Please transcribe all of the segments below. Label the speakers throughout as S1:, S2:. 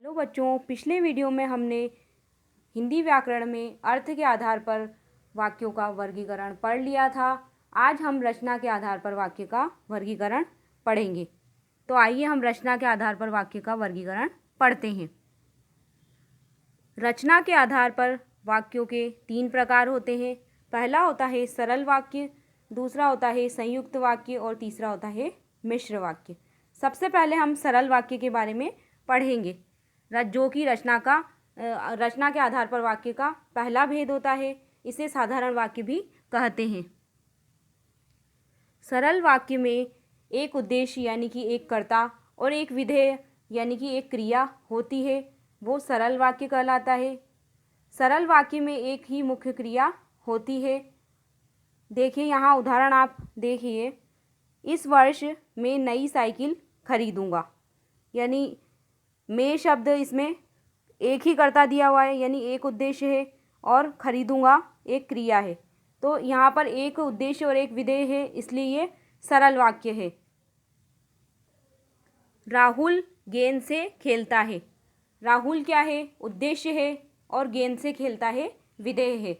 S1: Hello बच्चों, पिछले video में हमने हिंदी व्याकरण में अर्थ के आधार पर वाक्यों का वर्गीकरण पढ़ लिया था। आज हम रचना के आधार पर वाक्य का वर्गीकरण पढ़ेंगे। तो आइए हम रचना के आधार पर वाक्य का वर्गीकरण पढ़ते हैं। रचना के आधार पर वाक्यों के 3 प्रकार होते हैं। पहला होता है सरल वाक्य, दूसरा होता है संयुक्त वाक्य और तीसरा होता है मिश्र वाक्य। सबसे पहले हम सरल वाक्य के बारे में पढ़ेंगे, जो कि रचना के आधार पर वाक्य का पहला भेद होता है। इसे साधारण वाक्य भी कहते हैं। सरल वाक्य में एक उद्देश्य यानी कि एक कर्ता और एक विधेय यानी कि एक क्रिया होती है, वो सरल वाक्य कहलाता है। सरल वाक्य में एक ही मुख्य क्रिया होती है। देखिए यहाँ उदाहरण आप देखिए, इस वर्ष मैं नई साइकिल खरीदूंगा, यानी मैं शब्द इसमें एक ही कर्ता दिया हुआ है, यानी एक उद्देश्य है और खरीदूंगा एक क्रिया है। तो यहाँ पर एक उद्देश्य और एक विधेय है, इसलिए ये सरल वाक्य है। राहुल गेंद से खेलता है। राहुल क्या है? उद्देश्य है, और गेंद से खेलता है विधेय है।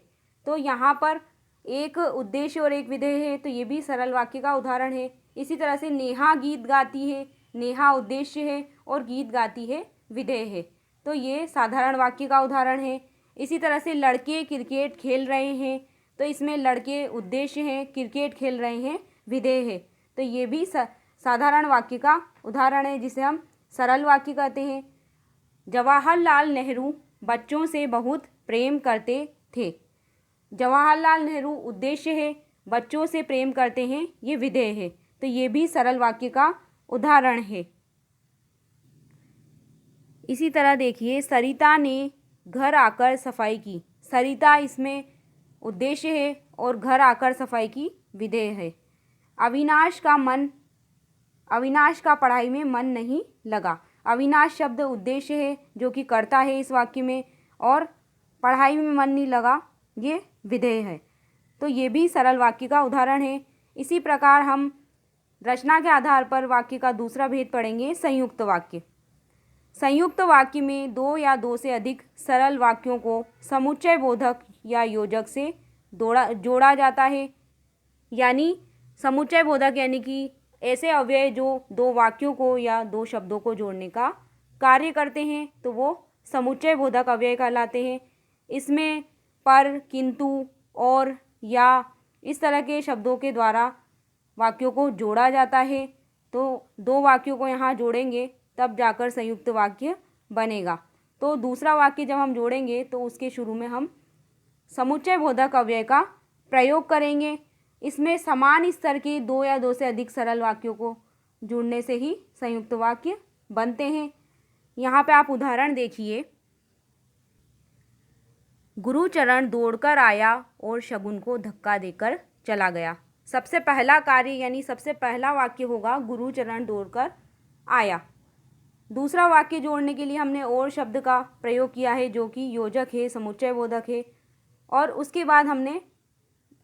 S1: तो यहाँ पर एक उद्देश्य और एक विधेय है, तो ये भी सरल वाक्य का उदाहरण है। इसी तरह से नेहा गीत गाती है। नेहा उद्देश्य है और गीत गाती है विधेय है, तो ये साधारण वाक्य का उदाहरण है। इसी तरह से लड़के क्रिकेट खेल रहे हैं, तो इसमें लड़के उद्देश्य हैं, क्रिकेट खेल रहे हैं विधेय है, तो ये भी साधारण वाक्य का उदाहरण है, जिसे हम सरल वाक्य कहते हैं। जवाहरलाल नेहरू बच्चों से बहुत प्रेम करते थे। जवाहरलाल नेहरू उद्देश्य है, बच्चों से प्रेम करते हैं ये विधेय है, तो ये भी सरल वाक्य का उदाहरण है। इसी तरह देखिए, सरिता ने घर आकर सफाई की। सरिता इसमें उद्देश्य है और घर आकर सफाई की विधेय है। अविनाश का पढ़ाई में मन नहीं लगा। अविनाश शब्द उद्देश्य है, जो कि कर्ता है इस वाक्य में, और पढ़ाई में मन नहीं लगा ये विधेय है, तो ये भी सरल वाक्य का उदाहरण है। इसी प्रकार हम रचना के आधार पर वाक्य का दूसरा भेद पढ़ेंगे, संयुक्त वाक्य। संयुक्त वाक्य में दो या दो से अधिक सरल वाक्यों को समुच्चय बोधक या योजक से जोड़ा जाता है। यानी समुच्चय बोधक यानी कि ऐसे अव्यय जो दो वाक्यों को या दो शब्दों को जोड़ने का कार्य करते हैं, तो वो समुच्चय बोधक अव्यय कहलाते हैं। इसमें पर, किंतु, और, या इस तरह के शब्दों के द्वारा वाक्यों को जोड़ा जाता है। तो दो वाक्यों को यहाँ जोड़ेंगे तब जाकर संयुक्त वाक्य बनेगा। तो दूसरा वाक्य जब हम जोड़ेंगे तो उसके शुरू में हम समुच्चय बोधक अव्यय का प्रयोग करेंगे। इसमें समान स्तर के दो या दो से अधिक सरल वाक्यों को जुड़ने से ही संयुक्त वाक्य बनते हैं। यहाँ पे आप उदाहरण देखिए, गुरुचरण दौड़कर आया और शगुन को धक्का देकर चला गया। सबसे पहला कार्य यानी सबसे पहला वाक्य होगा गुरुचरण दौड़कर आया। दूसरा वाक्य जोड़ने के लिए हमने और शब्द का प्रयोग किया है, जो कि योजक है, समुच्चय बोधक है, और उसके बाद हमने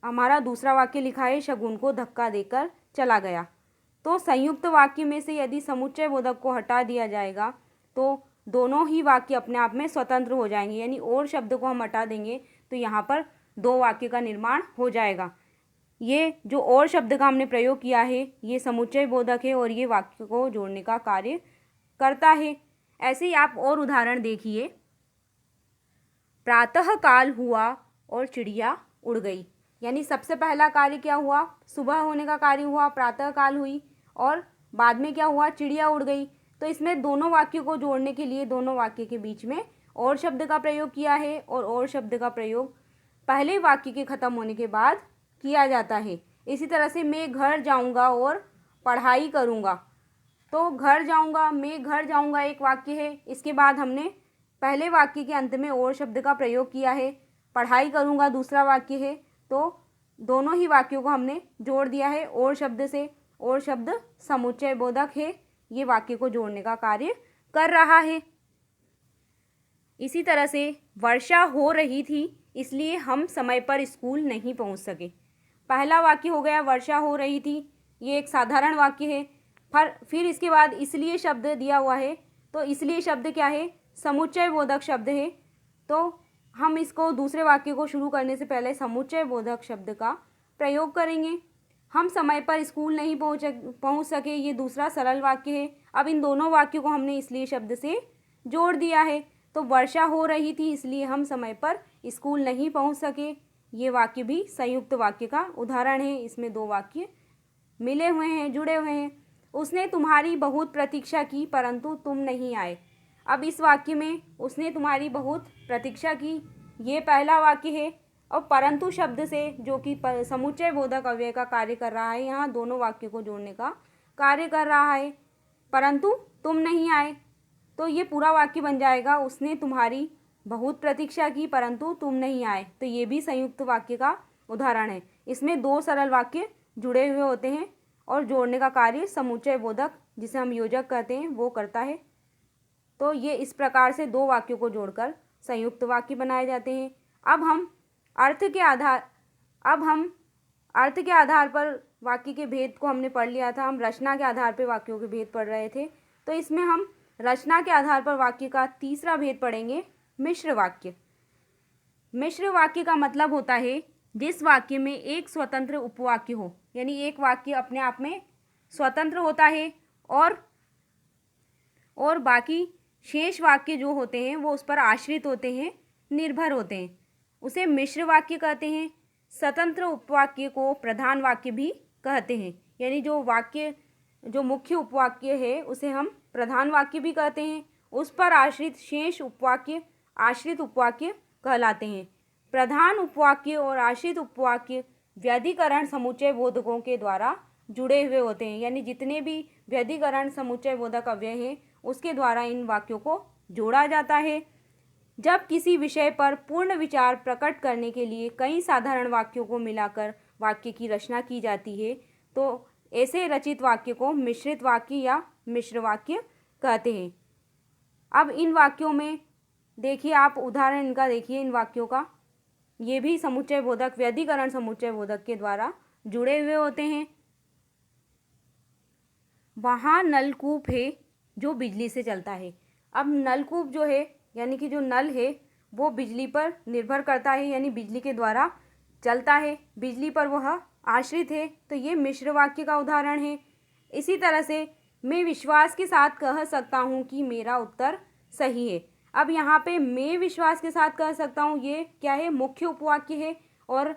S1: हमारा दूसरा वाक्य लिखा है शगुन को धक्का देकर चला गया। तो संयुक्त वाक्य में से यदि समुच्चय बोधक को हटा दिया जाएगा तो दोनों ही वाक्य अपने आप में स्वतंत्र हो जाएंगे, यानी और शब्द को हम हटा देंगे तो यहाँ पर दो वाक्य का निर्माण हो जाएगा। ये जो और शब्द का हमने प्रयोग किया है ये समुच्चय बोधक है और ये वाक्य को जोड़ने का कार्य करता है। ऐसे ही आप और उदाहरण देखिए, प्रातः काल हुआ और चिड़िया उड़ गई। यानी सबसे पहला कार्य क्या हुआ? सुबह होने का कार्य हुआ, प्रातः काल हुई, और बाद में क्या हुआ? चिड़िया उड़ गई। तो इसमें दोनों वाक्यों को जोड़ने के लिए दोनों वाक्य के बीच में और शब्द का प्रयोग किया है, और शब्द का प्रयोग पहले वाक्य के खत्म होने के बाद किया जाता है। इसी तरह से मैं घर जाऊंगा और पढ़ाई करूंगा। तो घर जाऊंगा, मैं घर जाऊंगा एक वाक्य है, इसके बाद हमने पहले वाक्य के अंत में और शब्द का प्रयोग किया है। पढ़ाई करूंगा दूसरा वाक्य है, तो दोनों ही वाक्यों को हमने जोड़ दिया है और शब्द से। और शब्द समुच्चय बोधक है, ये वाक्य को जोड़ने का कार्य कर रहा है। इसी तरह से वर्षा हो रही थी इसलिए हम समय पर स्कूल नहीं पहुंच सके। पहला वाक्य हो गया वर्षा हो रही थी, ये एक साधारण वाक्य है। फिर इसके बाद इसलिए शब्द दिया हुआ है, तो इसलिए शब्द क्या है, समुच्चय बोधक शब्द है। तो हम इसको दूसरे वाक्य को शुरू करने से पहले समुच्चय बोधक शब्द का प्रयोग करेंगे। हम समय पर स्कूल नहीं पहुंच सके, ये दूसरा सरल वाक्य है। अब इन दोनों वाक्यों को हमने इसलिए शब्द से जोड़ दिया है। तो वर्षा हो रही थी इसलिए हम समय पर स्कूल नहीं पहुंच सके, ये वाक्य भी संयुक्त वाक्य का उदाहरण है। इसमें दो वाक्य मिले हुए हैं, जुड़े हुए हैं। उसने तुम्हारी बहुत प्रतीक्षा की परंतु तुम नहीं आए। अब इस वाक्य में उसने तुम्हारी बहुत प्रतीक्षा की, ये पहला वाक्य है। और परंतु शब्द से, जो कि समुच्चय बोधक अव्यय का कार्य कर रहा है, यहाँ दोनों वाक्यों को जोड़ने का कार्य कर रहा है। परंतु तुम नहीं आए, तो ये पूरा वाक्य बन जाएगा, उसने तुम्हारी बहुत प्रतीक्षा की परंतु तुम नहीं आए। तो ये भी संयुक्त वाक्य का उदाहरण है। इसमें दो सरल वाक्य जुड़े हुए होते हैं और जोड़ने का कार्य समुच्चय बोधक, जिसे हम योजक कहते हैं, वो करता है। तो ये इस प्रकार से दो वाक्यों को जोड़कर संयुक्त वाक्य बनाए जाते हैं। अब हम अर्थ के आधार पर वाक्य के भेद को हमने पढ़ लिया था। हम रचना के आधार पर वाक्यों के भेद पढ़ रहे थे। तो इसमें हम रचना के आधार पर वाक्य का तीसरा भेद पढ़ेंगे, मिश्र वाक्य। मिश्र वाक्य का मतलब होता है जिस वाक्य में एक स्वतंत्र उपवाक्य हो, यानी एक वाक्य अपने आप में स्वतंत्र होता है और बाकी शेष वाक्य जो होते हैं वो उस पर आश्रित होते हैं, निर्भर होते हैं, उसे मिश्र वाक्य कहते हैं। स्वतंत्र उपवाक्य को प्रधान वाक्य भी कहते हैं, यानी जो मुख्य उपवाक्य है उसे हम प्रधान वाक्य भी कहते हैं। उस पर आश्रित शेष उपवाक्य आश्रित उपवाक्य कहलाते हैं। प्रधान उपवाक्य और आश्रित उपवाक्य व्यधिकरण समुच्चय बोधकों के द्वारा जुड़े हुए होते हैं, यानी जितने भी व्यधिकरण समुच्चय बोधक अव्यय हैं उसके द्वारा इन वाक्यों को जोड़ा जाता है। जब किसी विषय पर पूर्ण विचार प्रकट करने के लिए कई साधारण वाक्यों को मिलाकर वाक्य की रचना की जाती है तो ऐसे रचित वाक्य को मिश्रित वाक्य या मिश्र वाक्य कहते हैं। अब इन वाक्यों में देखिए, आप उदाहरण इनका देखिए, इन वाक्यों का, ये भी समुच्चय बोधक, व्यधिकरण समुच्चय बोधक के द्वारा जुड़े हुए होते हैं। वहाँ नलकूप है जो बिजली से चलता है। अब नलकूप जो है, यानी कि जो नल है वो बिजली पर निर्भर करता है, यानी बिजली के द्वारा चलता है, बिजली पर वह आश्रित है। तो ये मिश्र वाक्य का उदाहरण है। इसी तरह से मैं विश्वास के साथ कह सकता हूँ कि मेरा उत्तर सही है। अब यहाँ पे मैं विश्वास के साथ कह सकता हूँ, ये क्या है, मुख्य उपवाक्य है, और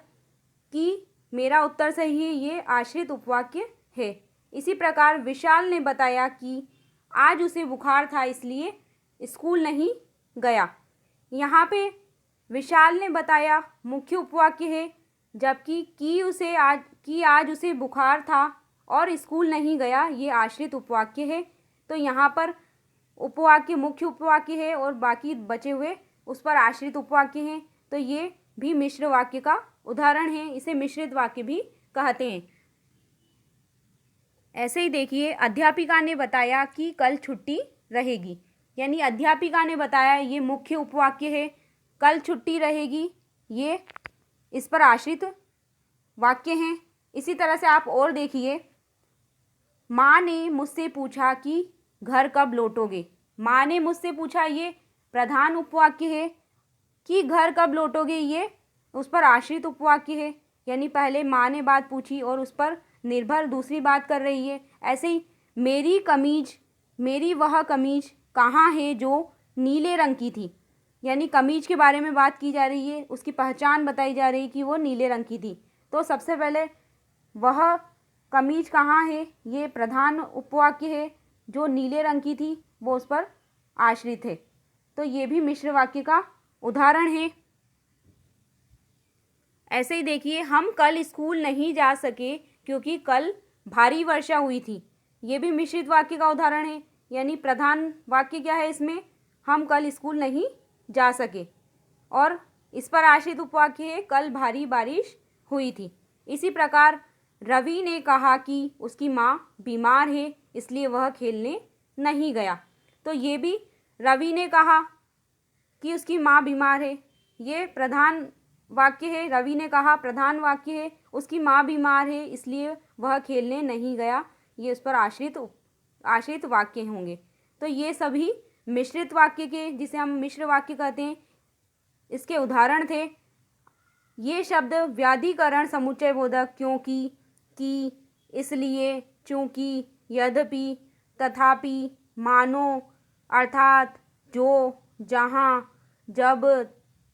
S1: कि मेरा उत्तर सही है ये आश्रित उपवाक्य है। इसी प्रकार विशाल ने बताया कि आज उसे बुखार था इसलिए स्कूल नहीं गया। यहाँ पे विशाल ने बताया मुख्य उपवाक्य है, जबकि कि आज उसे बुखार था और स्कूल नहीं गया ये आश्रित उपवाक्य है। तो यहाँ पर उपवाक्य मुख्य उपवाक्य है और बाकी बचे हुए उस पर आश्रित उपवाक्य हैं। तो ये भी मिश्र वाक्य का उदाहरण है, इसे मिश्रित वाक्य भी कहते हैं। ऐसे ही देखिए, अध्यापिका ने बताया कि कल छुट्टी रहेगी, यानी अध्यापिका ने बताया ये मुख्य उपवाक्य है, कल छुट्टी रहेगी ये इस पर आश्रित वाक्य हैं। इसी तरह से आप और देखिए, माँ ने मुझसे पूछा कि घर कब लौटोगे। माँ ने मुझसे पूछा ये प्रधान उपवाक्य है, कि घर कब लौटोगे ये उस पर आश्रित उपवाक्य है, यानी पहले माँ ने बात पूछी और उस पर निर्भर दूसरी बात कर रही है। ऐसे ही मेरी वह कमीज कहाँ है जो नीले रंग की थी, यानी कमीज के बारे में बात की जा रही है, उसकी पहचान बताई जा रही है कि वो नीले रंग की थी। तो सबसे पहले वह कमीज कहाँ है ये प्रधान उपवाक्य है, जो नीले रंग की थी वो उस पर आश्रित है। तो ये भी मिश्र वाक्य का उदाहरण है। ऐसे ही देखिए, हम कल स्कूल नहीं जा सके क्योंकि कल भारी वर्षा हुई थी, ये भी मिश्रित वाक्य का उदाहरण है, यानी प्रधान वाक्य क्या है इसमें, हम कल स्कूल नहीं जा सके, और इस पर आश्रित उपवाक्य है कल भारी बारिश हुई थी। इसी प्रकार रवि ने कहा कि उसकी माँ बीमार है इसलिए वह खेलने नहीं गया। तो ये भी रवि ने कहा कि उसकी माँ बीमार है, ये प्रधान वाक्य है। रवि ने कहा प्रधान वाक्य है, उसकी माँ बीमार है इसलिए वह खेलने नहीं गया, ये उस पर आश्रित वाक्य होंगे। तो ये सभी मिश्रित वाक्य के, जिसे हम मिश्र वाक्य कहते हैं, इसके उदाहरण थे ये शब्द व्याधिकरण समुच्चय बोधक क्योंकि, कि, इसलिए, चूंकि, यद्यपि, तथापि, मानो, अर्थात, जो, जहाँ, जब,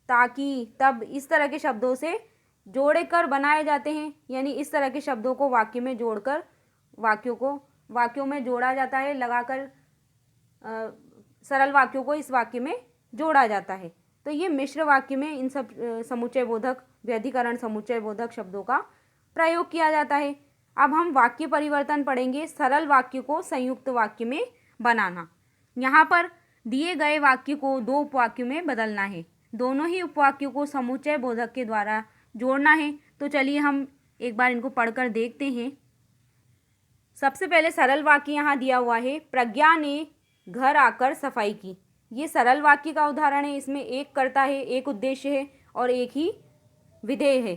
S1: ताकि, तब, इस तरह के शब्दों से जोड़े कर बनाए जाते हैं। यानी इस तरह के शब्दों को वाक्य में जोड़कर वाक्यों में जोड़ा जाता है, लगाकर सरल वाक्यों को इस वाक्य में जोड़ा जाता है। तो ये मिश्र वाक्य में इन सब समुच्चय बोधक, व्यधिकरण समुच्चय बोधक शब्दों का प्रयोग किया जाता है। अब हम वाक्य परिवर्तन पढ़ेंगे, सरल वाक्य को संयुक्त वाक्य में बनाना। यहाँ पर दिए गए वाक्य को दो उपवाक्यों में बदलना है। दोनों ही उपवाक्यों को समुच्चय बोधक के द्वारा जोड़ना है। तो चलिए हम एक बार इनको पढ़कर देखते हैं। सबसे पहले सरल वाक्य यहाँ दिया हुआ है, प्रज्ञा ने घर आकर सफाई की। ये सरल वाक्य का उदाहरण है। इसमें एक कर्ता है, एक उद्देश्य है और एक ही विधेय है।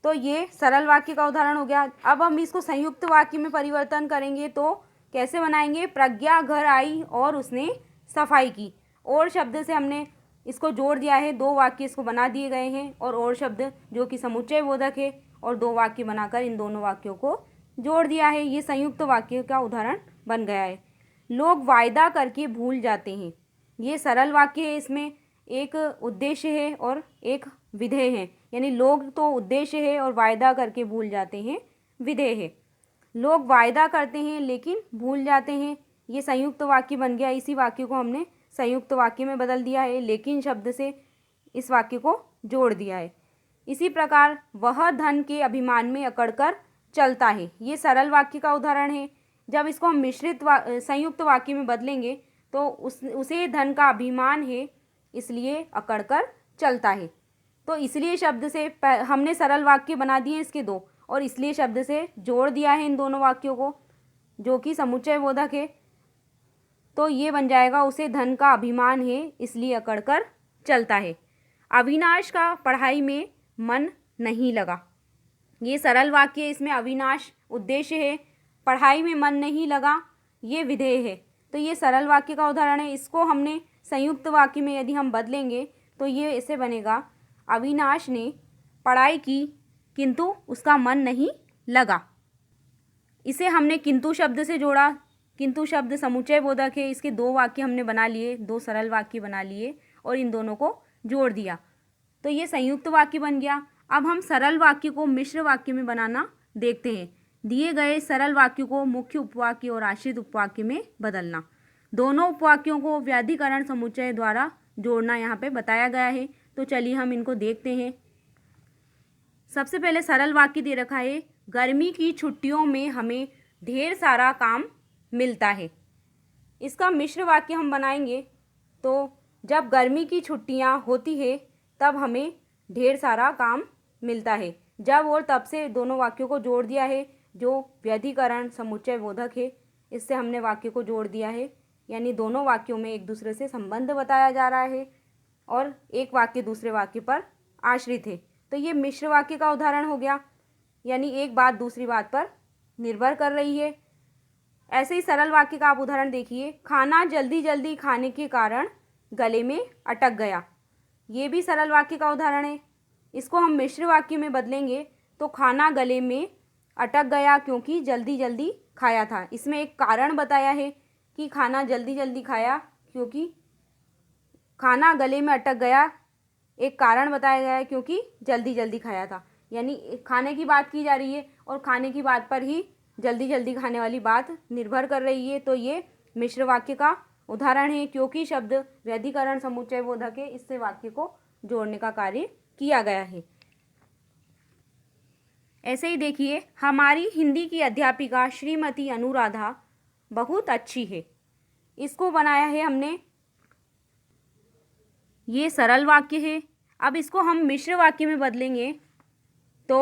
S1: तो ये सरल वाक्य का उदाहरण हो गया। अब हम इसको संयुक्त वाक्य में परिवर्तन करेंगे तो कैसे बनाएंगे, प्रज्ञा घर आई और उसने सफाई की। और शब्द से हमने इसको जोड़ दिया है, दो वाक्य इसको बना दिए गए हैं और शब्द जो कि समुच्चय बोधक है और दो वाक्य बनाकर इन दोनों वाक्यों को जोड़ दिया है। ये संयुक्त वाक्य का उदाहरण बन गया है। लोग वायदा करके भूल जाते हैं। ये सरल वाक्य है, इसमें एक उद्देश्य है और एक विधेय है। यानी लोग तो उद्देश्य है और वायदा करके भूल जाते हैं विधेय है। लोग वायदा करते हैं लेकिन भूल जाते हैं, ये संयुक्त वाक्य बन गया। इसी वाक्य को हमने संयुक्त वाक्य में बदल दिया है, लेकिन शब्द से इस वाक्य को जोड़ दिया है। इसी प्रकार वह धन के अभिमान में अकड़कर चलता है। ये सरल वाक्य का उदाहरण है। जब इसको हम मिश्रित संयुक्त वाक्य में बदलेंगे तो उसे धन का अभिमान है, इसलिए अकड़कर चलता है। तो इसलिए शब्द से हमने सरल वाक्य बना दिए इसके दो, और इसलिए शब्द से जोड़ दिया है इन दोनों वाक्यों को जो कि समुच्चय बोधक है। तो ये बन जाएगा, उसे धन का अभिमान है इसलिए अकड़कर चलता है। अविनाश का पढ़ाई में मन नहीं लगा। ये सरल वाक्य है, इसमें अविनाश उद्देश्य है, पढ़ाई में मन नहीं लगा ये विधेय है। तो ये सरल वाक्य का उदाहरण है। इसको हमने संयुक्त वाक्य में यदि हम बदलेंगे तो ये ऐसे बनेगा, अविनाश ने पढ़ाई की किंतु उसका मन नहीं लगा। इसे हमने किंतु शब्द से जोड़ा। किंतु शब्द समुच्चय बोधक है। इसके दो वाक्य हमने बना लिए, दो सरल वाक्य बना लिए और इन दोनों को जोड़ दिया, तो ये संयुक्त वाक्य बन गया। अब हम सरल वाक्य को मिश्र वाक्य में बनाना देखते हैं। दिए गए सरल वाक्य को मुख्य उपवाक्य और आश्रित उपवाक्य में बदलना। दोनों उपवाक्यों को व्याधिकरण समुच्चय द्वारा जोड़ना यहाँ पे बताया गया है। तो चलिए हम इनको देखते हैं। सबसे पहले सरल वाक्य दे रखा है, गर्मी की छुट्टियों में हमें ढेर सारा काम मिलता है। इसका मिश्र वाक्य हम बनाएंगे तो जब गर्मी की छुट्टियां होती है तब हमें ढेर सारा काम मिलता है। जब और तब से दोनों वाक्यों को जोड़ दिया है, जो व्यधिकरण समुच्चय बोधक है, इससे हमने वाक्य को जोड़ दिया है। यानी दोनों वाक्यों में एक दूसरे से संबंध बताया जा रहा है और एक वाक्य दूसरे वाक्य पर आश्रित है। तो ये मिश्र वाक्य का उदाहरण हो गया, यानी एक बात दूसरी बात पर निर्भर कर रही है। ऐसे ही सरल वाक्य का आप उदाहरण देखिए, खाना जल्दी जल्दी खाने के कारण गले में अटक गया। ये भी सरल वाक्य का उदाहरण है। इसको हम मिश्र वाक्य में बदलेंगे तो खाना गले में अटक गया क्योंकि जल्दी जल्दी खाया था। इसमें एक कारण बताया है कि खाना जल्दी जल्दी खाया क्योंकि खाना गले में अटक गया, एक कारण बताया गया है क्योंकि जल्दी जल्दी खाया था। यानी खाने की बात की जा रही है और खाने की बात पर ही जल्दी जल्दी खाने वाली बात निर्भर कर रही है। तो ये मिश्र वाक्य का उदाहरण है। क्योंकि शब्द व्यधिकरण समुच्चय बोधक है, इससे वाक्य को जोड़ने का कार्य किया गया है। ऐसे ही देखिए, हमारी हिंदी की अध्यापिका श्रीमती अनुराधा बहुत अच्छी है। इसको बनाया है हमने, ये सरल वाक्य है। अब इसको हम मिश्र वाक्य में बदलेंगे तो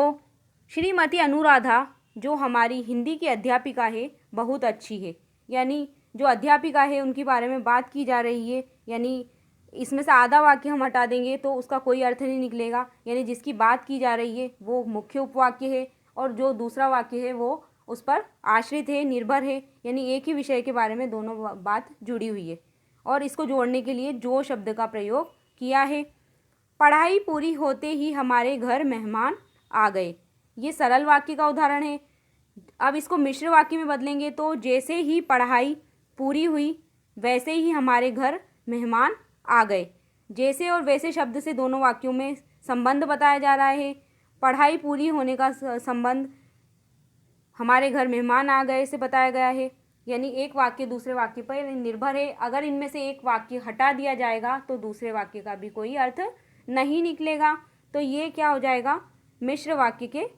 S1: श्रीमती अनुराधा जो हमारी हिंदी की अध्यापिका है बहुत अच्छी है। यानी जो अध्यापिका है उनके बारे में बात की जा रही है। यानी इसमें से आधा वाक्य हम हटा देंगे तो उसका कोई अर्थ नहीं निकलेगा। यानी जिसकी बात की जा रही है वो मुख्य उपवाक्य है और जो दूसरा वाक्य है वो उस पर आश्रित है, निर्भर है। यानी एक ही विषय के बारे में दोनों बात जुड़ी हुई है। और इसको जोड़ने के लिए जो शब्द का प्रयोग किया है। पढ़ाई पूरी होते ही हमारे घर मेहमान आ गए, ये सरल वाक्य का उदाहरण है। अब इसको मिश्र वाक्य में बदलेंगे तो जैसे ही पढ़ाई पूरी हुई वैसे ही हमारे घर मेहमान आ गए। जैसे और वैसे शब्द से दोनों वाक्यों में संबंध बताया जा रहा है। पढ़ाई पूरी होने का संबंध हमारे घर मेहमान आ गए से बताया गया है, यानी एक वाक्य दूसरे वाक्य पर निर्भर है। अगर इनमें से एक वाक्य हटा दिया जाएगा तो दूसरे वाक्य का भी कोई अर्थ नहीं निकलेगा। तो ये क्या हो जाएगा, मिश्र वाक्य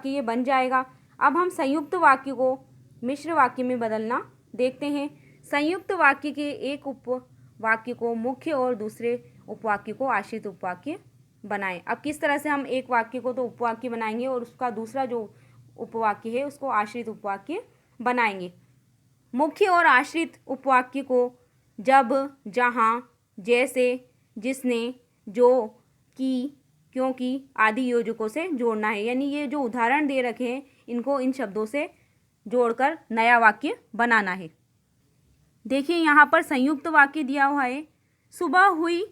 S1: ये बन जाएगा। अब हम संयुक्त वाक्य को मिश्र वाक्य में बदलना देखते हैं। संयुक्त वाक्य के एक उपवाक्य को मुख्य और दूसरे उपवाक्य को आश्रित उपवाक्य बनाएं। अब किस तरह से हम एक वाक्य को तो उपवाक्य बनाएंगे और उसका दूसरा जो उपवाक्य है उसको आश्रित उपवाक्य बनाएंगे। मुख्य और आश्रित उपवाक्य को जब, जहाँ, जैसे, जिसने, जो, की, क्योंकि आदि योजकों से जोड़ना है। यानी ये जो उदाहरण दे रखे हैं इनको इन शब्दों से जोड़कर नया वाक्य बनाना है। देखिए यहाँ पर संयुक्त वाक्य दिया हुआ है, सुबह हुई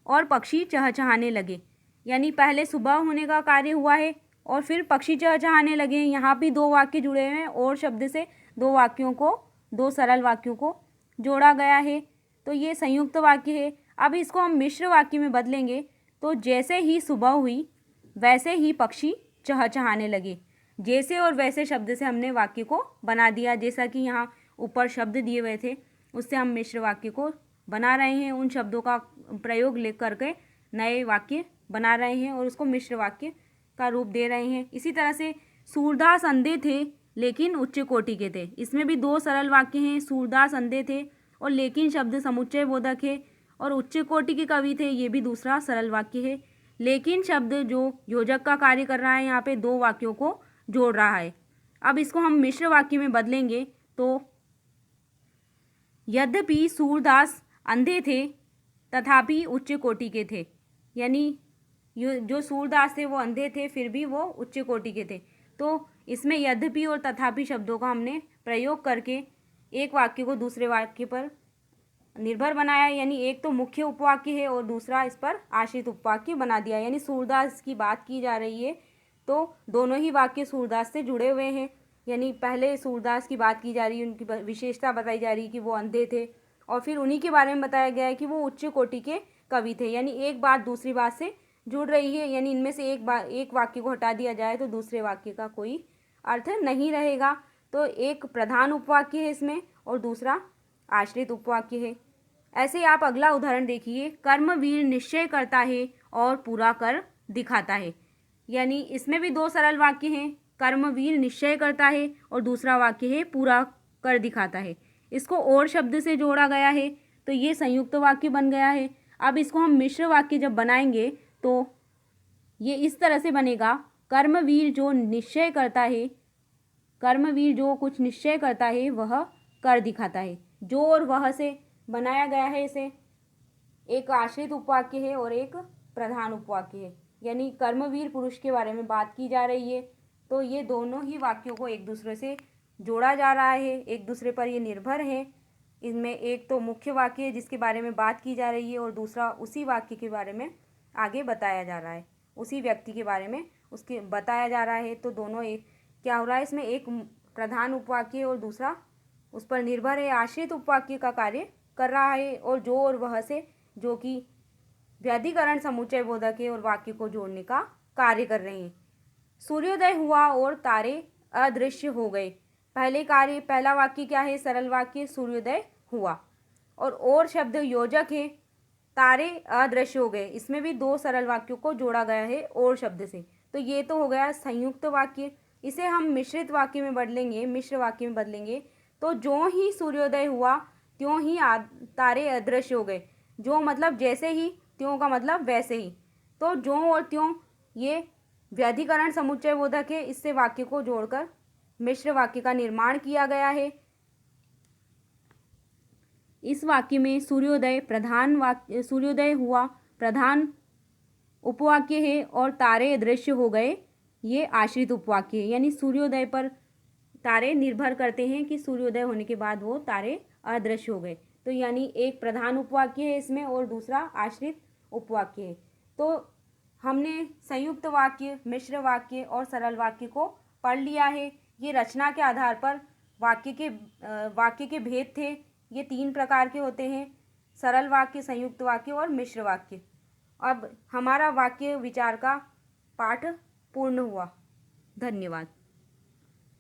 S1: और पक्षी चहचहाने लगे। यानी पहले सुबह होने का कार्य हुआ है और फिर पक्षी चहचहाने लगे। यहाँ भी दो वाक्य जुड़े हुए हैं और शब्द से दो सरल वाक्यों को जोड़ा गया है। तो ये संयुक्त वाक्य है। अब इसको हम मिश्र वाक्य में बदलेंगे तो जैसे ही सुबह हुई वैसे ही पक्षी चहचहाने लगे। जैसे और वैसे शब्द से हमने वाक्य को बना दिया। जैसा कि यहाँ ऊपर शब्द दिए हुए थे उससे हम मिश्र वाक्य को बना रहे हैं। उन शब्दों का प्रयोग ले करके नए वाक्य बना रहे हैं और उसको मिश्र वाक्य का रूप दे रहे हैं। इसी तरह से सूरदास अंधे थे लेकिन उच्च कोटि के थे। इसमें भी दो सरल वाक्य हैं। सूरदास अंधे थे और लेकिन शब्द समुच्चय बोधक है और उच्च कोटि के कवि थे, ये भी दूसरा सरल वाक्य है। लेकिन शब्द जो योजक का कार्य कर रहा है यहाँ पे दो वाक्यों को जोड़ रहा है। अब इसको हम मिश्र वाक्य में बदलेंगे तो यद्यपि सूरदास अंधे थे तथापि उच्च कोटि के थे। यानी जो सूरदास थे वो अंधे थे फिर भी वो उच्च कोटि के थे। तो इसमें यद्यपि और तथापि शब्दों का हमने प्रयोग करके एक वाक्य को दूसरे वाक्य पर निर्भर बनाया। यानी एक तो मुख्य उपवाक्य है और दूसरा इस पर आश्रित उपवाक्य बना दिया। यानी सूरदास की बात की जा रही है तो दोनों ही वाक्य सूरदास से जुड़े हुए हैं। यानी पहले सूरदास की बात की जा रही है, उनकी विशेषता बताई जा रही है कि वो अंधे थे और फिर उन्हीं के बारे में बताया गया है कि वो उच्च कोटि के कवि थे। यानी एक बात दूसरी बात से जुड़ रही है। यानी इनमें से एक वाक्य को हटा दिया जाए तो दूसरे वाक्य का कोई अर्थ नहीं रहेगा। तो एक प्रधान उपवाक्य है इसमें और दूसरा आश्रित उपवाक्य है। ऐसे आप अगला उदाहरण देखिए, कर्मवीर निश्चय करता है और पूरा कर दिखाता है। यानी इसमें भी दो सरल वाक्य हैं। कर्मवीर निश्चय करता है और दूसरा वाक्य है पूरा कर दिखाता है। इसको और शब्द से जोड़ा गया है तो ये संयुक्त वाक्य बन गया है। अब इसको हम मिश्र वाक्य जब बनाएंगे तो ये इस तरह से बनेगा, कर्मवीर जो निश्चय करता है, कर्मवीर जो कुछ निश्चय करता है वह कर दिखाता है। जो और वह से बनाया गया है इसे। एक आश्रित उपवाक्य है और एक प्रधान उपवाक्य है। यानी कर्मवीर पुरुष के बारे में बात की जा रही है तो ये दोनों ही वाक्यों को एक दूसरे से जोड़ा जा रहा है, एक दूसरे पर ये निर्भर है। इनमें एक तो मुख्य वाक्य है जिसके बारे में बात की जा रही है और दूसरा उसी वाक्य के बारे में आगे बताया जा रहा है, उसी व्यक्ति के बारे में उसके बताया जा रहा है। तो दोनों एक क्या हो रहा है, इसमें एक प्रधान उपवाक्य और दूसरा उस पर निर्भर है, आश्रित उपवाक्य का कार्य कर रहा है। और जो और वह से जो कि व्याधिकरण समुच्चय बोधक है और वाक्य को जोड़ने का कार्य कर रहे हैं। सूर्योदय हुआ और तारे अदृश्य हो गए। पहला वाक्य क्या है, सरल वाक्य, सूर्योदय हुआ और शब्द योजक है, तारे अदृश्य हो गए। इसमें भी दो सरल वाक्यों को जोड़ा गया है और शब्द से। तो ये तो हो गया संयुक्त वाक्य। इसे हम मिश्रित वाक्य में बदलेंगे, मिश्र वाक्य में बदलेंगे तो जो ही सूर्योदय हुआ त्यों ही तारे अदृश्य हो गए। जो मतलब जैसे ही, त्यों का मतलब वैसे ही। तो जो और त्यों ये व्याधिकरण समुच्चय बोधक है, इससे वाक्य को जोड़कर मिश्र वाक्य का निर्माण किया गया है। इस वाक्य में सूर्योदय हुआ प्रधान उपवाक्य है और तारे अदृश्य हो गए ये आश्रित उपवाक्य है। यानी सूर्योदय पर तारे निर्भर करते हैं कि सूर्योदय होने के बाद वो तारे अदृश्य हो गए। तो यानी एक प्रधान उपवाक्य है इसमें और दूसरा आश्रित उपवाक्य है। तो हमने संयुक्त वाक्य, मिश्र वाक्य और सरल वाक्य को पढ़ लिया है। ये रचना के आधार पर वाक्य के भेद थे। ये 3 प्रकार के होते हैं, सरल वाक्य, संयुक्त वाक्य और मिश्र वाक्य। अब हमारा वाक्य विचार का पाठ पूर्ण हुआ। धन्यवाद।